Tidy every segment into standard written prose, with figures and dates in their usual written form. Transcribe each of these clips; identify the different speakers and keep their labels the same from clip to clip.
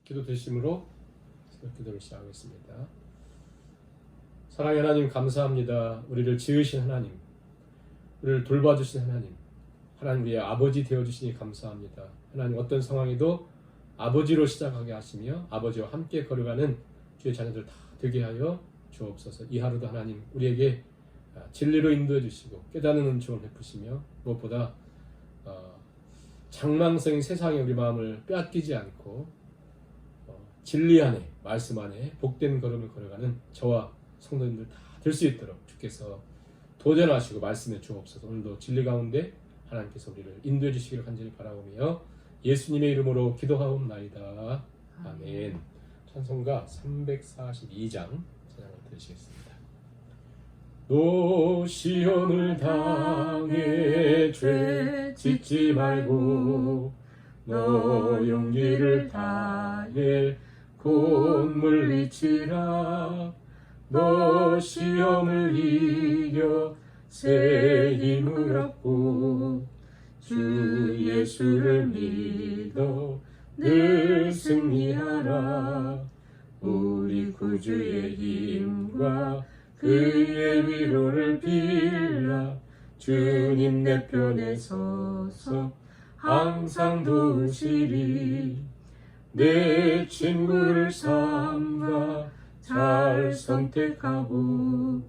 Speaker 1: 기도 되심으로 새벽 기도를 시작하겠습니다. 사랑의 하나님 감사합니다. 우리를 지으신 하나님, 우리를 돌봐주신 하나님, 하나님 우리의 아버지 되어주시니 감사합니다. 하나님 어떤 상황에도 아버지로 시작하게 하시며 아버지와 함께 걸어가는 주의 자녀들 다 되게 하여 주옵소서. 이 하루도 하나님 우리에게 진리로 인도해 주시고 깨닫는 은총을 베푸시며 무엇보다 장망성인 세상에 우리 마음을 빼앗기지 않고 진리 안에 말씀 안에 복된 걸음을 걸어가는 저와 성도님들 다 될 수 있도록 주께서 도전하시고 말씀해 주옵소서. 오늘도 진리 가운데 하나님께서 우리를 인도해 주시기를 간절히 바라오며 예수님의 이름으로 기도하옵나이다. 아멘. 찬송가 342장 찬양을 들으시겠습니다. 너 시험을 당해 죄 짓지 말고 너 용기를 다해 곧 물리치라. 너 시험을 이겨 새 힘을 얻고 주 예수를 믿어 늘 승리하라. 우리 구주의 힘과 그의 위로를 빌라. 주님 내 편에 서서 항상 도우시리. 내 친구를 삼가 잘 선택하고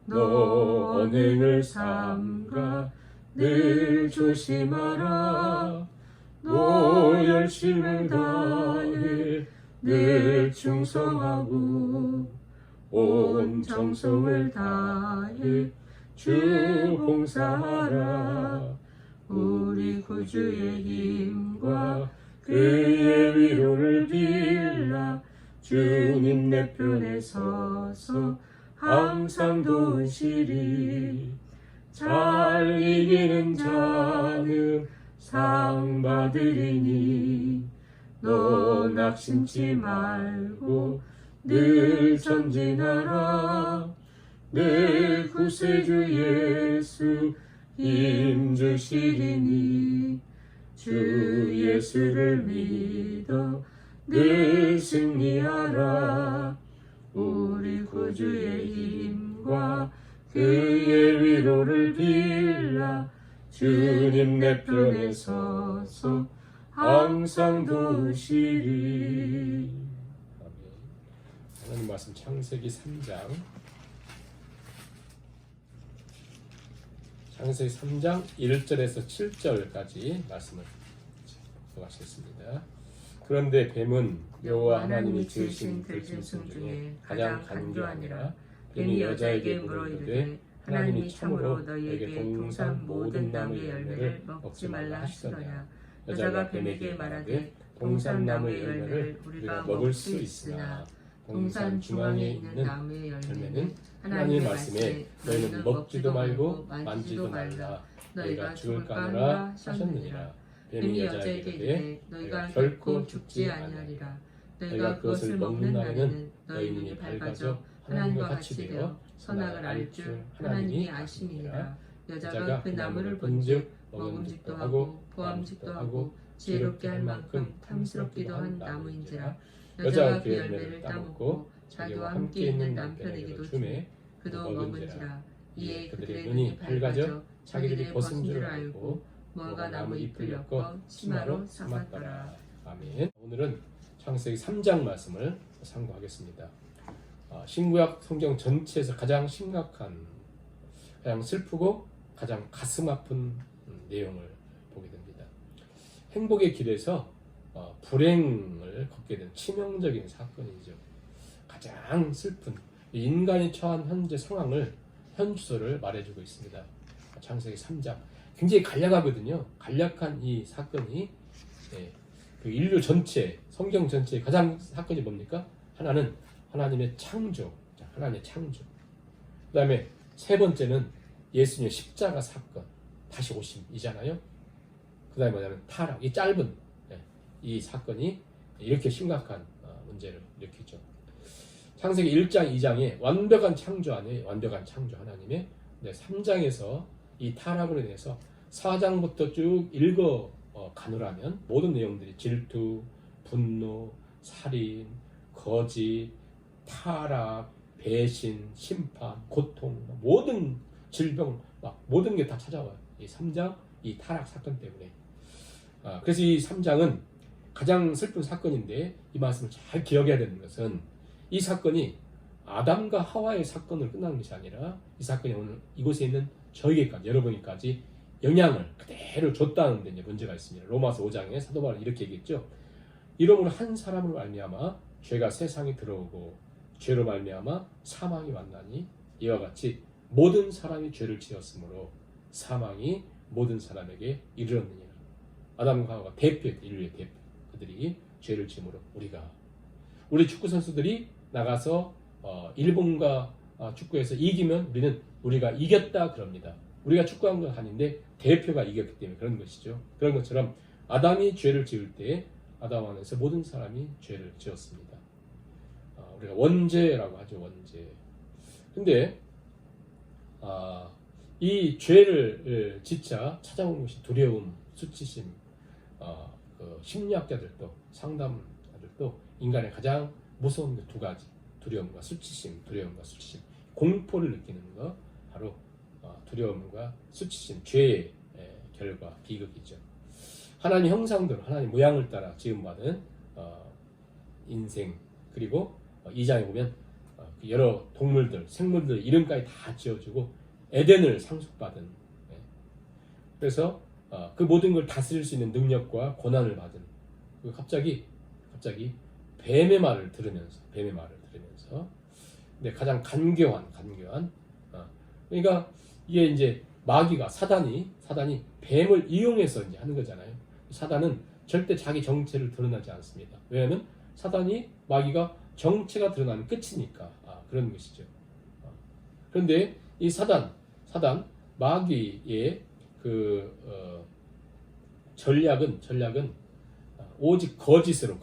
Speaker 1: 너 언행을 삼가 늘 조심하라. 너 열심을 다해 늘 충성하고 온 정성을 다해 주 봉사하라. 우리 구주의 힘과 그의 위로를 빌라. 주님 내 편에 서서 항상 도우시리. 잘 이기는 자는 상 받으리니 너 낙심치 말고 늘 전진하라. 내 구세주 예수 힘 주시리니 주 예수를 믿어 늘 승리하라. 우리 구주의 힘과 그의 위로를 빌라. 주님 내 편에 서서 항상 도우시리. 아멘. 하나님 말씀 창세기 3장 1절에서 7절까지 말씀을 보겠습니다. 그런데 뱀은 여호와 하나님이 지으신 들짐승 중에 가장 간교하니라. 뱀이 여자에게 물어 이르되 하나님이 참으로 너희에게 동산 모든 나무의 열매를 먹지 말라 하시더냐. 여자가 뱀에게 말하되 동산 나무의 열매를 우리가 먹을 수 있으나 동산 중앙에 있는 나무의 열매는 하나님의 말씀에 너희는 먹지도 말고 만지지도 말라. 너희가 죽을까 하노라 하셨느니라. 뱀이 여자에게 이르되 너희가 결코 죽지 아니하리라. 너희가 그것을 먹는 날에는 너희 눈이 밝아져 하나님과 같이 되어 선악을 알 줄 하나님이 아심이니라. 여자가 그 나무를 본즉 먹음직도 하고 보암직도 하고 지혜롭게 할 만큼 탐스럽기도 한 나무인지라. 여자가 그 열매를 따먹고 자기와 함께 있는 남편에게도 주매 그도 먹은지라. 이에 그들의 눈이 밝아져 자기들이 벗은 줄 알고 무화과 나무 잎을 엮어 치마로 삼았더라. 아멘. 오늘은 창세기 3장 말씀을 상고하겠습니다. 신구약 성경 전체에서 가장 심각한, 가장 슬프고 가장 가슴 아픈 내용을 보게 됩니다. 행복의 길에서 불행을 걷게 된 치명적인 사건이죠. 가장 슬픈 인간이 처한 현재 상황을 현주소를 말해주고 있습니다. 창세기 3장 굉장히 간략하거든요. 간략한 이 사건이 그 인류 전체, 성경 전체의 가장 사건이 뭡니까? 하나는 하나님의 창조, 하나님의 창조. 그 다음에 세 번째는 예수님의 십자가 사건, 다시 오심이잖아요. 그 다음에 뭐냐면 타락, 이 짧은 이 사건이 이렇게 심각한 문제를 일으키죠. 창세기 1장, 2장에 완벽한 창조 안에 완벽한 창조 하나님의 3장에서 이 타락으로 인해서 4장부터 쭉 읽어 가느라면 모든 내용들이 질투, 분노, 살인, 거짓, 타락, 배신, 심판, 고통, 모든 질병, 막 모든 게 다 찾아와요. 이 3장 이 타락 사건 때문에. 그래서 이 3장은 가장 슬픈 사건인데 이 말씀을 잘 기억해야 되는 것은 이 사건이 아담과 하와의 사건으로 끝나는 것이 아니라 이 사건이 오늘 이곳에 있는 저에게까지, 여러분에게까지 영향을 그대로 줬다는 데 이제 문제가 있습니다. 로마서 5장에 사도 바울은 이렇게 얘기했죠. 이러므로 한 사람으로 말미암아 죄가 세상에 들어오고 죄로 말미암아 사망이 왔나니 이와 같이 모든 사람이 죄를 지었으므로 사망이 모든 사람에게 이르렀느니라. 아담과 하와가 대표였다. 인류의 대표. 그들이 죄를 지음으로 우리 축구 선수들이 나가서 일본과 축구에서 이기면 우리가 이겼다 그럽니다. 우리가 축구한 건 아닌데 대표가 이겼기 때문에 그런 것이죠. 그런 것처럼 아담이 죄를 지을 때 아담 안에서 모든 사람이 죄를 지었습니다. 우리가 원죄라고 하죠. 원죄. 근데 이 죄를 짓자 찾아오는 것이 두려움, 수치심, 그 심리학자들도 상담자들도 인간의 가장 무서운 게 2가지, 두려움과 수치심, 공포를 느끼는 것, 바로 두려움과 수치심, 죄의 결과, 비극이죠. 하나님 형상대로, 하나님 모양을 따라 지음받은 인생, 그리고 2장에 보면 여러 동물들, 생물들 이름까지 다 지어주고 에덴을 상속받은, 그래서 그 모든 걸 다스릴 수 있는 능력과 권한을 받은, 갑자기 뱀의 말을 들으면서, 근데 가장 간교한, 그러니까 이게 이제 마귀가 사단이 뱀을 이용해서 이제 하는 거잖아요. 사단은 절대 자기 정체를 드러나지 않습니다. 왜냐하면 마귀가 정체가 드러나는 끝이니까 그런 것이죠. 그런데 이 사단 마귀의 그 전략은 오직 거짓으로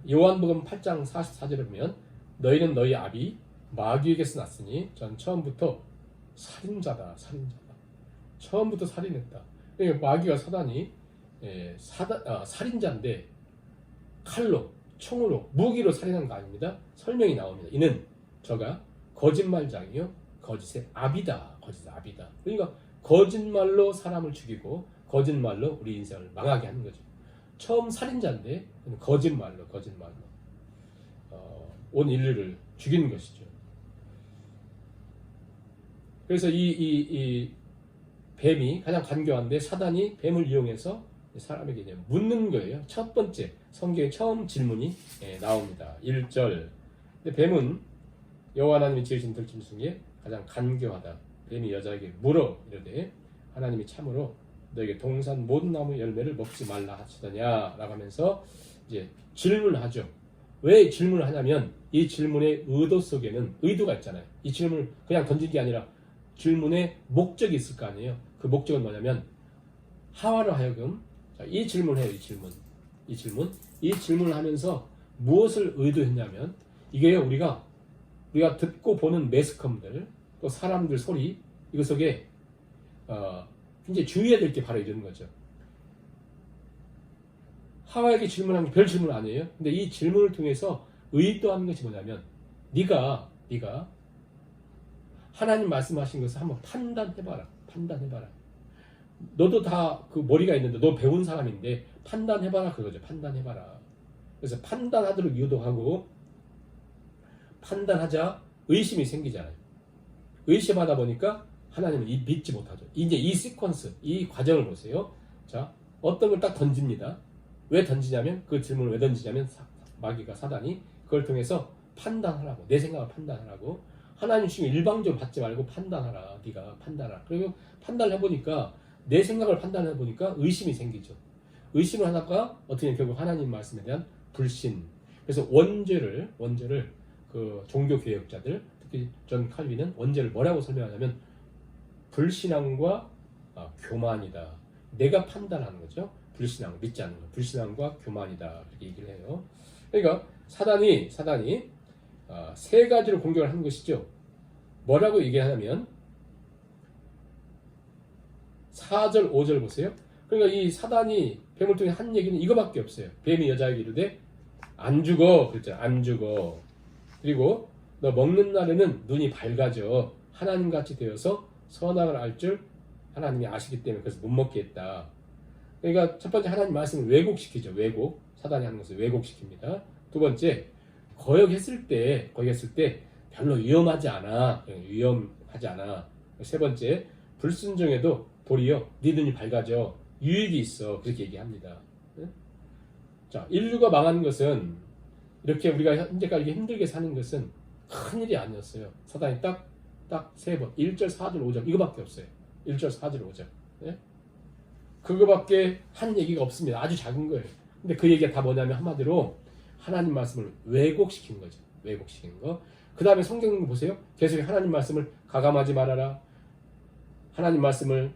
Speaker 1: 요한복음 8장 44절에 보면 너희는 너희 아비 마귀에게서 났으니 전 처음부터 살인자다. 처음부터 살인했다. 그러니까 마귀와 사단이 살인자인데 칼로, 총으로, 무기로 살인한 거 아닙니다. 설명이 나옵니다. 이는 저가 거짓말장이요 거짓의 아비다. 그러니까 거짓말로 사람을 죽이고 거짓말로 우리 인생을 망하게 하는 거죠. 처음 살인자인데 거짓말로 온 인류를 죽이는 것이죠. 그래서 이 뱀이 가장 간교한데 사단이 뱀을 이용해서 사람에게 이제 묻는 거예요. 첫 번째 성경의 처음 질문이 나옵니다. 1절. 근데 뱀은 여호와 하나님이 지으신 들짐 중에 가장 간교하다. 뱀이 여자에게 물어 이르되 하나님이 참으로 너에게 동산 모든 나무 열매를 먹지 말라 하시더냐 라고 하면서 이제 질문을 하죠. 왜 질문을 하냐면 이 질문의 의도 속에는 의도가 있잖아요. 이 질문을 그냥 던진 게 아니라 질문에 목적이 있을 거 아니에요. 그 목적은 뭐냐면 하와로 하여금 이 질문을 해요. 이 질문을 하면서 무엇을 의도했냐면 이게 우리가 듣고 보는 매스컴들 또 사람들 소리 이것 속에 굉장히 주의해야 될 게 바로 이런 거죠. 하와에게 질문한 게 별 질문 아니에요. 근데 이 질문을 통해서 의도하는 것이 뭐냐면 네가 하나님 말씀하신 것을 한번 판단해봐라. 너도 다 그 머리가 있는데 너 배운 사람인데 판단해봐라 그거죠. 판단해봐라. 그래서 판단하도록 유도하고 판단하자 의심이 생기잖아요. 의심하다 보니까 하나님을 믿지 못하죠. 이제 이 시퀀스, 이 과정을 보세요. 자, 어떤 걸 딱 던집니다. 왜 던지냐면 그 질문을 왜 던지냐면 마귀가 사단이 그걸 통해서 판단하라고, 내 생각을 판단하라고, 하나님 주신 일방적으로 받지 말고 판단하라. 네가 판단하라. 그리고 판단을 해보니까 내 생각을 판단해보니까 의심이 생기죠. 의심을 하다가 어떻게 결국 하나님 말씀에 대한 불신. 그래서 원죄를 그 종교 개혁자들 특히 존 칼빈은 원죄를 뭐라고 설명하냐면 불신앙과 교만이다. 내가 판단하는 거죠. 불신앙, 믿지 않는 것. 불신앙과 교만이다. 이렇게 얘기를 해요. 그러니까 사단이 3가지로 공격을 하는 것이죠. 뭐라고 얘기하냐면 4절, 5절 보세요. 그러니까 이 사단이 뱀을 통해 한 얘기는 이거밖에 없어요. 뱀이 여자에게 이르되 안 죽어 그랬잖아. 안 죽어. 그리고 너 먹는 날에는 눈이 밝아져 하나님같이 되어서 선악을 알 줄 하나님이 아시기 때문에 그래서 못 먹게 했다. 그러니까 첫 번째 하나님 말씀을 왜곡시키죠. 왜곡. 사단이 하는 것을 왜곡시킵니다. 두 번째 거역했을 때 별로 위험하지 않아. 위험하지 않아. 세 번째 불순종에도 도리어 네 눈이 밝아져 유익이 있어. 그렇게 얘기합니다. 자, 인류가 망하는 것은 이렇게 우리가 현재까지 힘들게 사는 것은 큰일이 아니었어요. 사단이 딱 세 번 1절 4절 5절 이거밖에 없어요. 1절 4절 5절 네? 그거밖에 한 얘기가 없습니다. 아주 작은 거예요. 근데 그 얘기가 다 뭐냐면 한마디로 하나님 말씀을 왜곡시킨 거죠. 왜곡시킨 거. 그 다음에 성경 보세요. 계속 하나님 말씀을 가감하지 말아라. 하나님 말씀을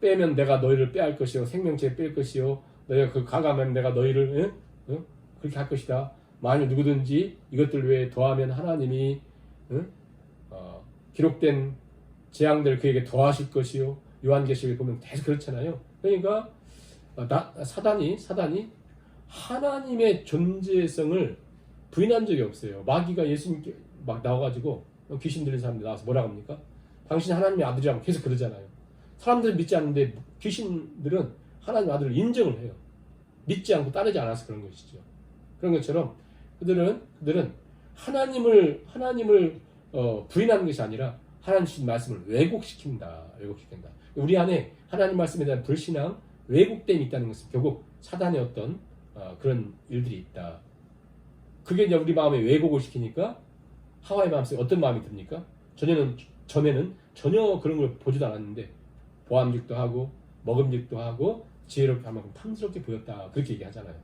Speaker 1: 빼면 내가 너희를 빼앗을 것이요 생명체 뺄 것이요 너희가 그 가감하면 내가 너희를 그렇게 할 것이다. 만일 누구든지 이것들 외에 더하면 하나님이 기록된 재앙들 그에게 더하실 것이요. 요한계시록에 보면 계속 그렇잖아요. 그러니까 사단이 하나님의 존재성을 부인한 적이 없어요. 마귀가 예수님께 막 나와가지고 귀신 들린 사람들 나와서 뭐라고 합니까? 당신이 하나님의 아들이라고 계속 그러잖아요. 사람들은 믿지 않는데 귀신들은 하나님의 아들을 인정을 해요. 믿지 않고 따르지 않아서 그런 것이죠. 그런 것처럼 그들은 하나님을 부인하는 것이 아니라 하나님 주신 말씀을 왜곡시킨다. 우리 안에 하나님 말씀에 대한 불신앙, 왜곡됨이 있다는 것은 결국 사단의 어떤 그런 일들이 있다. 그게 이제 우리 마음에 왜곡을 시키니까 하와의 마음속에 어떤 마음이 듭니까? 전에는 전혀 그런 걸 보지도 않았는데 보암직도 하고 먹음직도 하고 지혜롭게 할 만큼 탐스럽게 보였다. 그렇게 얘기하잖아요.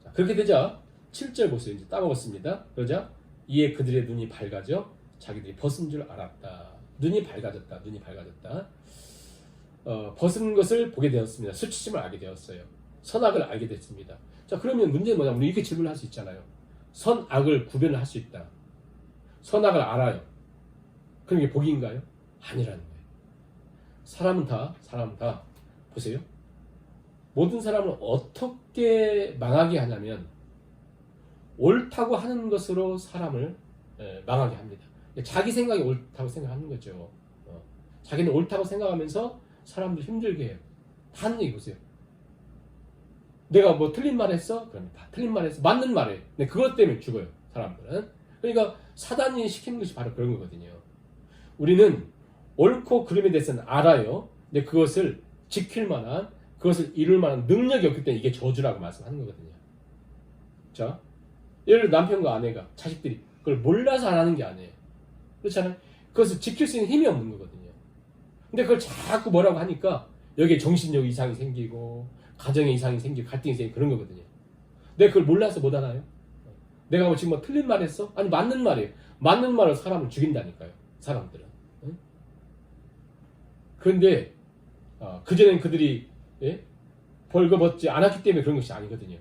Speaker 1: 자, 그렇게 되자 7절 보세요. 이제 따먹었습니다. 그러자 이에 그들의 눈이 밝아져 자기들이 벗은 줄 알았다. 눈이 밝아졌다. 벗은 것을 보게 되었습니다. 수치심을 알게 되었어요. 선악을 알게 됐습니다. 자, 그러면 문제는 뭐냐면 우리 이렇게 질문을 할 수 있잖아요. 선악을 구별을 할 수 있다. 선악을 알아요. 그런 게 복인가요? 아니라는 거예요. 사람은 다 보세요. 모든 사람을 어떻게 망하게 하냐면 옳다고 하는 것으로 사람을 망하게 합니다. 자기 생각이 옳다고 생각하는 거죠. 자기는 옳다고 생각하면서 사람들 힘들게 해요. 다 하는 얘기 보세요. 내가 뭐 틀린 말 했어? 그러면 다 틀린 말 했어. 맞는 말에. 근데 그것 때문에 죽어요. 사람들은. 그러니까 사단이 시키는 것이 바로 그런 거거든요. 우리는 옳고 그름에 대해서는 알아요. 근데 그것을 지킬 만한, 그것을 이룰 만한 능력이 없기 때문에 이게 저주라고 말씀하는 거거든요. 자, 예를 들어 남편과 아내가, 자식들이 그걸 몰라서 안 하는 게 아니에요. 그렇잖아요. 그것을 지킬 수 있는 힘이 없는 거거든요. 근데 그걸 자꾸 뭐라고 하니까 여기에 정신적 이상이 생기고 가정의 이상이 생기고 갈등이 생기고 그런 거거든요. 내가 그걸 몰라서 못 하나요? 내가 뭐 지금 뭐 틀린 말 했어? 아니 맞는 말이에요. 맞는 말로 사람을 죽인다니까요. 사람들은. 응? 그런데 그전엔 그들이 벌거벗지 않았기 때문에 그런 것이 아니거든요.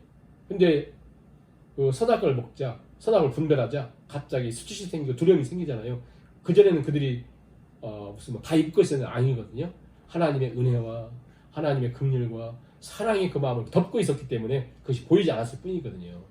Speaker 1: 근데 그 선악을 먹자, 선악을 분별하자 갑자기 수치심이 생기고 두려움이 생기잖아요. 그전에는 그들이 무슨 뭐 다 입고 있었는 아니거든요. 하나님의 은혜와 하나님의 긍휼과 사랑이 그 마음을 덮고 있었기 때문에 그것이 보이지 않았을 뿐이거든요.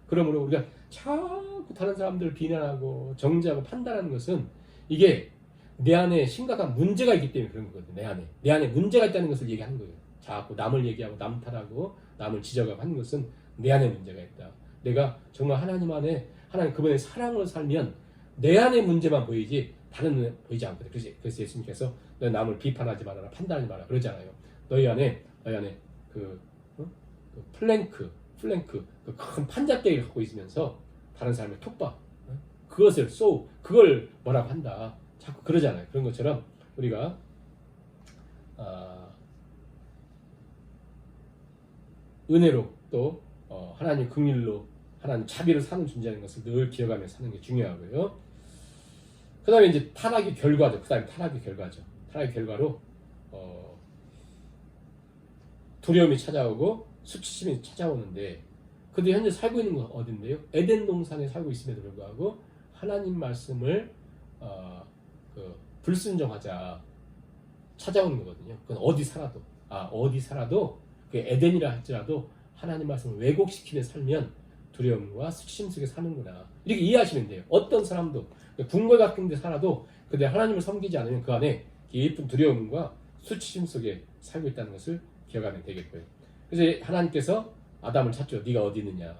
Speaker 1: 그러므로 우리가 자꾸 다른 사람들을 비난하고 정죄하고 판단하는 것은 이게 내 안에 심각한 문제가 있기 때문에 그런 거거든요. 내 안에 문제가 있다는 것을 얘기하는 거예요. 자꾸 남을 얘기하고 남탓하고 남을 지적하고 하는 것은 내 안에 문제가 있다. 내가 정말 하나님 안에 하나님 그분의 사랑으로 살면 내 안에 문제만 보이지 다른 눈에 보이지 않거든요. 그래서 예수님께서 너 남을 비판하지 말아라, 판단하지 마라 그러잖아요. 너희 안에 그 플랭크 그 큰 판잣대기를 갖고 있으면서 다른 사람의 톡박 그것을 그걸 뭐라고 한다. 자꾸 그러잖아요. 그런 것처럼 우리가 은혜로 또 하나님 긍휼로 하나님 자비를 사는 존재라는 것을 늘 기억하며 사는 게 중요하고요. 그 다음에 이제 타락의 결과죠. 타락의 결과로 두려움이 찾아오고 수치심이 찾아오는데 그들이 현재 살고 있는 건 어딘데요? 에덴 동산에 살고 있음에도 불구하고 하나님 말씀을 불순종하자. 찾아오는 거거든요. 그건 어디 살아도 그 에덴이라 할지라도 하나님 말씀을 왜곡시키며 살면 두려움과 수치심 속에 사는구나. 이렇게 이해하시면 돼요. 어떤 사람도 궁궐 같은 데 살아도 근데 하나님을 섬기지 않으면 그 안에 깊은 두려움과 수치심 속에 살고 있다는 것을 기억하면 되겠고요. 그래서 하나님께서 아담을 찾죠. 네가 어디 있느냐.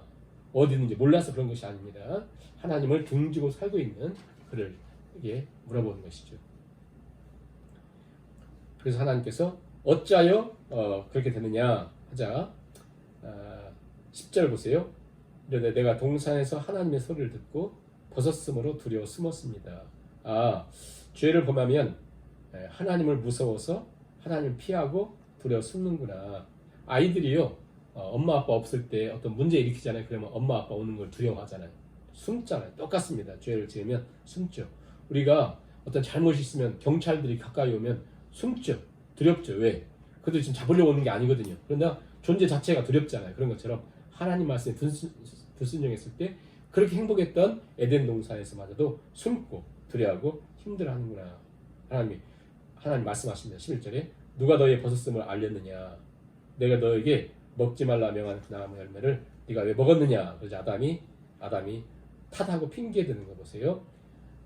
Speaker 1: 어디 있는지 몰라서 그런 것이 아닙니다. 하나님을 등지고 살고 있는 그를 이게 물어보는 것이죠. 그래서 하나님께서 어찌하여 그렇게 되느냐 하자 10절 보세요. 이르되 내가 동산에서 하나님의 소리를 듣고 벗었으므로 두려워 숨었습니다. 죄를 범하면 하나님을 무서워서 하나님을 피하고 두려워 숨는구나. 아이들이요 엄마 아빠 없을 때 어떤 문제 일으키잖아요. 그러면 엄마 아빠 오는 걸 두려워하잖아요. 숨잖아요. 똑같습니다. 죄를 지으면 숨죠. 우리가 어떤 잘못이 있으면 경찰들이 가까이 오면 숨죠. 두렵죠. 왜? 그들이 지금 잡으려고 오는 게 아니거든요. 그러나 존재 자체가 두렵잖아요. 그런 것처럼 하나님 말씀에 불순종했을 때 그렇게 행복했던 에덴 동산에서마저도 숨고 두려워하고 힘들어하는구나. 하나님 말씀하십니다. 11절에 누가 너의 벗었음을 알렸느냐. 내가 너에게 먹지 말라 명한 그 나무 열매를 네가 왜 먹었느냐. 그래서 아담이 탓하고 핑계 드는 거 보세요.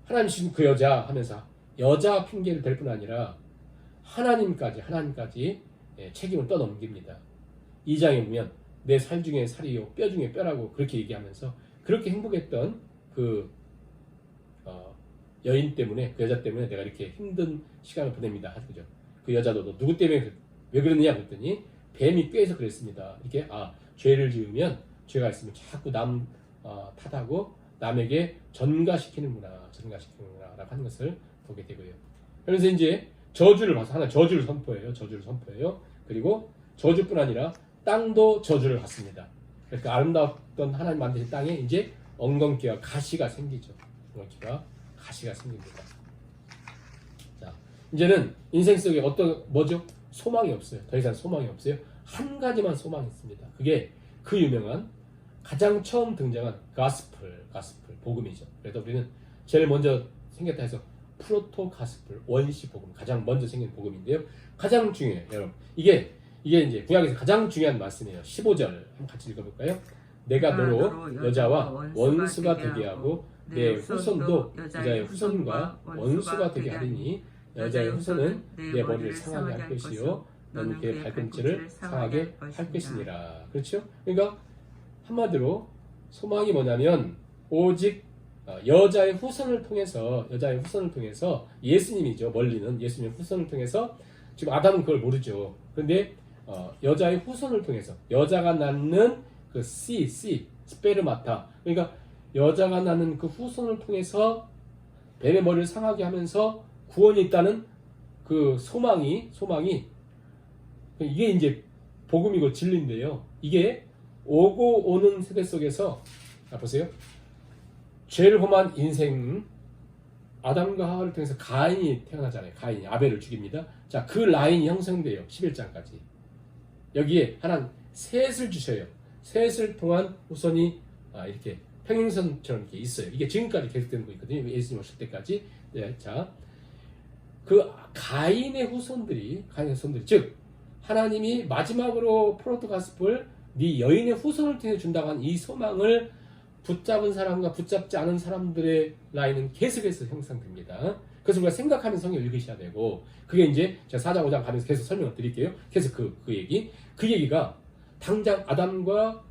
Speaker 1: 하나님 주신 그 여자 하면서 여자 핑계를 댈 뿐 아니라 하나님까지 책임을 떠넘깁니다. 2장에 보면 내 살 중에 살이요 뼈 중에 뼈라고 그렇게 얘기하면서 그렇게 행복했던 그 여인 때문에 그 여자 때문에 내가 이렇게 힘든 시간을 보냅니다 하죠. 그 여자도 너 누구 때문에 왜 그러느냐 그랬더니 뱀이 꾀해서 그랬습니다. 이렇게 죄를 지으면 죄가 있으면 자꾸 남 탓하고 남에게 전가시키는구나 라고 하는 것을 보게 되고요. 그래서 이제 저주를 봐서 하나 저주를 선포해요. 그리고 저주뿐 아니라 땅도 저주를 받습니다. 그러니까 아름다웠던 하나님 만드신 땅에 이제 엉겅퀴와 가시가 생기죠. 가시가 생깁니다. 자, 이제는 인생 속에 뭐죠? 소망이 없어요. 더 이상 소망이 없어요. 한 가지만 소망이 있습니다. 그게 그 유명한 가장 처음 등장한 가스플 복음이죠. 그래서 우리는 제일 먼저 생겼다 해서 프로토 가스플 원시 복음 가장 먼저 생긴 복음인데요. 가장 중요해요, 여러분. 이게 이제 구약에서 가장 중요한 말씀이에요. 15절 한번 같이 읽어볼까요? 내가 너로 여자와 원수가 되게 하고 내 후손도 여자의 후손과 원수가 되게 하리니 여자의 후손은 내 머리를 상하게 할 것이요 너는 그의 발꿈치를 상하게 할 것이니라. 그렇죠? 그러니까 한마디로 소망이 뭐냐면 오직 여자의 후손을 통해서 예수님이죠. 멀리는 예수님의 후손을 통해서 지금 아담은 그걸 모르죠. 그런데 여자의 후손을 통해서 여자가 낳는 그 스페르마타 그러니까 여자가 낳는 그 후손을 통해서 뱀의 머리를 상하게 하면서 구원이 있다는 그 소망이 이게 이제 복음이고 진리인데요. 이게 오고 오는 세대 속에서 보세요. 죄를 범한 인생 아담과 하와를 통해서 가인이 태어나잖아요. 가인이 아벨을 죽입니다. 자, 그 라인이 형성돼요. 11장까지. 여기에 하나님 셋을 주셔요. 셋을 통한 후손이 이렇게 평행선처럼 이렇게 있어요. 이게 지금까지 계속되는 거 있거든요. 예수님 오실 때까지. 네, 자, 그 가인의 후손들이 즉 하나님이 마지막으로 프로토 가스펠 네 여인의 후손을 통해 준다고 한 이 소망을 붙잡은 사람과 붙잡지 않은 사람들의 라인은 계속해서 형성됩니다. 그래서 우리가 생각하면서 성경을 읽으셔야 되고 그게 이제 제가 4장 5장 가면서 계속 설명을 드릴게요. 계속 그 얘기가 당장 아담과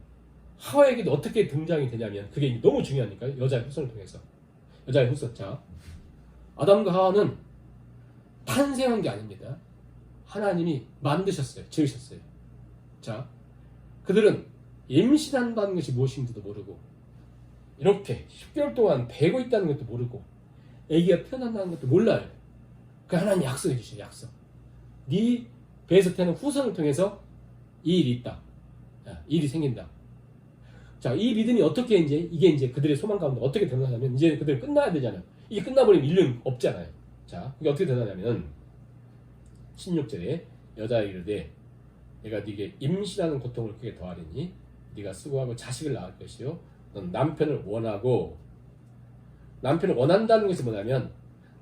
Speaker 1: 하와에게도 어떻게 등장이 되냐면 그게 너무 중요하니까요. 여자의 후손을 통해서 여자의 후손. 자, 아담과 하와는 탄생한 게 아닙니다. 하나님이 만드셨어요. 지으셨어요. 자, 그들은 임신한다는 것이 무엇인지도 모르고 이렇게 10개월 동안 배고 있다는 것도 모르고 아기가 태어난다는 것도 몰라요. 그 하나님 약속해 주셔요. 약속. 네 배에서 태어난 후손을 통해서 이 일이 있다. 일이 생긴다. 자, 이 믿음이 어떻게 이게 이제 그들의 소망 가운데 어떻게 드러나냐면 이제 그들이 끝나야 되잖아요. 이게 끝나버리면 인류는 없잖아요. 자, 이게 어떻게 드러나냐면 16절에 여자에게 이르되 내가 네게 임신하는 고통을 크게 더하리니 네가 수고하고 자식을 낳을 것이요 넌 남편을 원한다는 것이 뭐냐면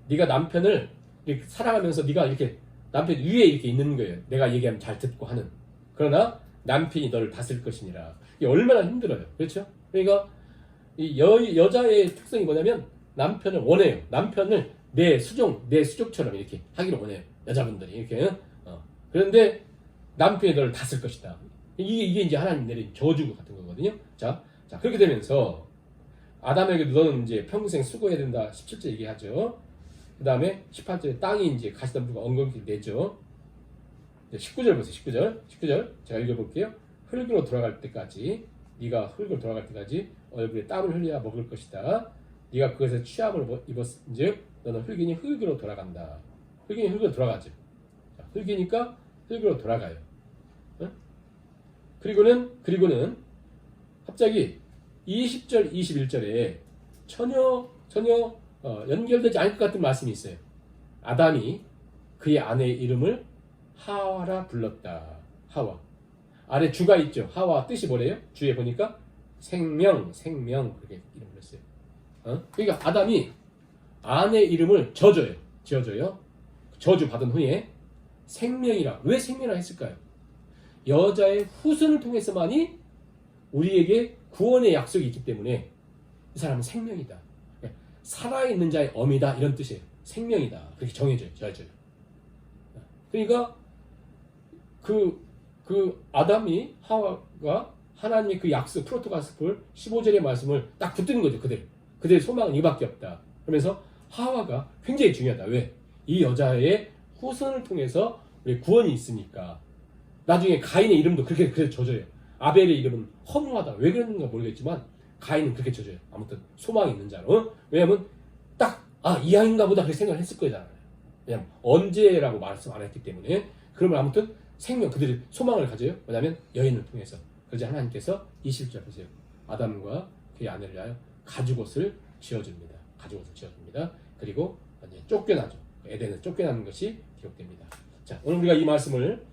Speaker 1: 네가 남편을 이렇게 사랑하면서 네가 이렇게 남편 위에 이렇게 있는 거예요. 내가 얘기하면 잘 듣고 하는. 그러나 남편이 너를 다스릴 것이니라. 이게 얼마나 힘들어요. 그렇죠? 그러니까 이 여자의 특성이 뭐냐면 남편을 원해요. 남편을 내 수족처럼 이렇게 하기를 원해요. 여자분들이 이렇게. 그런데 남편이 너를 다스릴 것이다. 이게 이제 하나님 내린 저주 같은 거거든요. 자, 그렇게 되면서 아담에게도 너는 이제 평생 수고해야 된다. 17절 얘기하죠. 그 다음에 18절에 땅이 이제 가시덤불과 엉겅퀴를 내죠. 19절 보세요. 19절 제가 읽어볼게요. 흙으로 돌아갈 때까지 네가 흙으로 돌아갈 때까지 얼굴에 땀을 흘려야 먹을 것이다. 네가 그것에 취함을 입었은즉 너는 흙이니 흙으로 돌아간다. 흙이니 흙으로 돌아가죠. 자, 흙이니까 흙으로 돌아가요. 그리고는 갑자기 20절 21절에 전혀 연결되지 않을 것 같은 말씀이 있어요. 아담이 그의 아내의 이름을 하와라 불렀다. 하와. 아래 주가 있죠. 하와 뜻이 뭐래요? 주에 보니까 생명 그렇게 이름을 했어요. 그러니까 아담이 아내 이름을 지어줘요. 저주 받은 후에 생명이라. 왜 생명이라 했을까요? 여자의 후손을 통해서만이 우리에게 구원의 약속이 있기 때문에 이 사람은 생명이다. 살아있는 자의 어미다 이런 뜻이에요. 생명이다. 그렇게 정해져요. 그러니까 그 아담이 하와가 하나님의 그 약속 프로토가스폴 15절의 말씀을 딱 붙드는 거죠. 그들의 소망은 이밖에 없다. 그러면서 하와가 굉장히 중요하다. 왜? 이 여자의 후손을 통해서 우리 구원이 있으니까. 나중에 가인의 이름도 그렇게 져져요. 아벨의 이름은 허무하다. 왜 그랬는가 모르겠지만 가인은 그렇게 져져요. 아무튼 소망이 있는 자로. 왜냐하면 딱 이 아이인가 보다 그렇게 생각을 했을 거잖아요. 왜냐하면 언제라고 말씀 안 했기 때문에. 그러면 아무튼 생명 그들이 소망을 가져요. 왜냐하면 여인을 통해서. 그래서 하나님께서 20절 보세요. 아담과 그의 아내를 위하여 가죽옷을 지어줍니다. 그리고 이제 쫓겨나죠. 에덴은 쫓겨나는 것이 기록됩니다. 자, 오늘 우리가 이 말씀을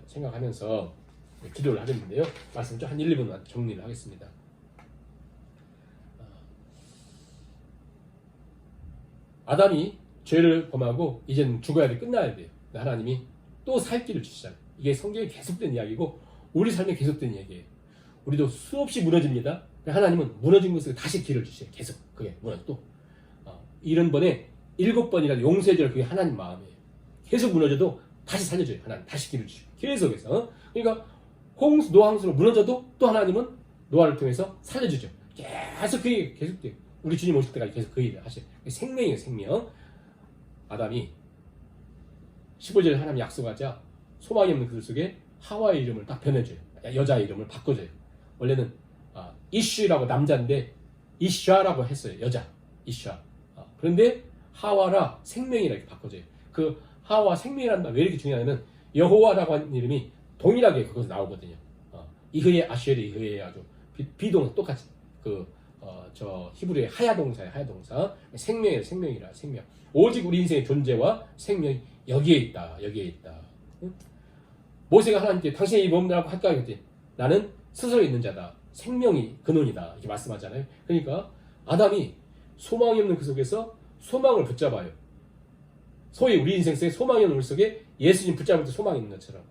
Speaker 1: 생각하면서 기도를 하겠는데요. 말씀 좀 한 1, 2분 정리를 하겠습니다. 아담이 죄를 범하고 이제는 죽어야 돼. 끝나야 돼요. 하나님이 또 살 길을 주시잖아요. 이게 성경에 계속된 이야기고 우리 삶에 계속된 얘기예요. 우리도 수없이 무너집니다. 하나님은 무너진 것을 다시 길을 주셔요. 계속 그게 무너져. 70번에 7번이라도 용서해줘야 그게 하나님 마음이에요. 계속 무너져도 다시 살려줘요. 하나님 다시 길을 주시고 계속해서. 그러니까 노아홍수로 무너져도 또 하나님은 노아를 통해서 살려주죠. 계속 그게 계속돼요. 우리 주님 오실 때까지 계속 그 일을 하셔요. 생명이에요. 생명. 아담이 15절에 하나님 약속하자 소망이 없는 그들 속에 하와의 이름을 딱 변해줘요. 여자의 이름을 바꿔줘요. 원래는 이슈라고 남자인데 이샤라고 했어요. 여자 이샤. 그런데 하와라 생명이라 이렇게 바꿔줘요. 그 하와 생명이라는 말 왜 이렇게 중요하냐면 여호와라고 하는 이름이 동일하게 거기서 나오거든요. 이흐에 아쉐르 이흐에 아주 비동 똑같이 저 히브리의 하야동사예요. 하야동사. 생명이라 생명. 오직 우리 인생의 존재와 생명이 여기에 있다. 모세가 하나님께 당신이 뭐라고 할까 했더니 나는 스스로 있는 자다. 생명이 근원이다. 이렇게 말씀하잖아요. 그러니까 아담이 소망이 없는 그 속에서 소망을 붙잡아요. 소위 우리 인생 속에 소망이 없는 우리 속에 예수님 붙잡을 때 소망이 있는 것처럼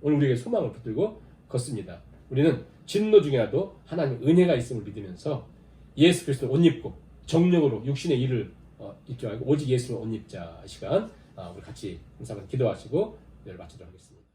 Speaker 1: 오늘 우리에게 소망을 붙들고 걷습니다. 우리는 진노 중에라도 하나님 은혜가 있음을 믿으면서 예수 그리스도를 옷 입고 정령으로 육신의 일을 잊지 말고 오직 예수를 옷 입자 시간 우리 같이 감사합니다. 기도하시고 내일 마치도록 하겠습니다.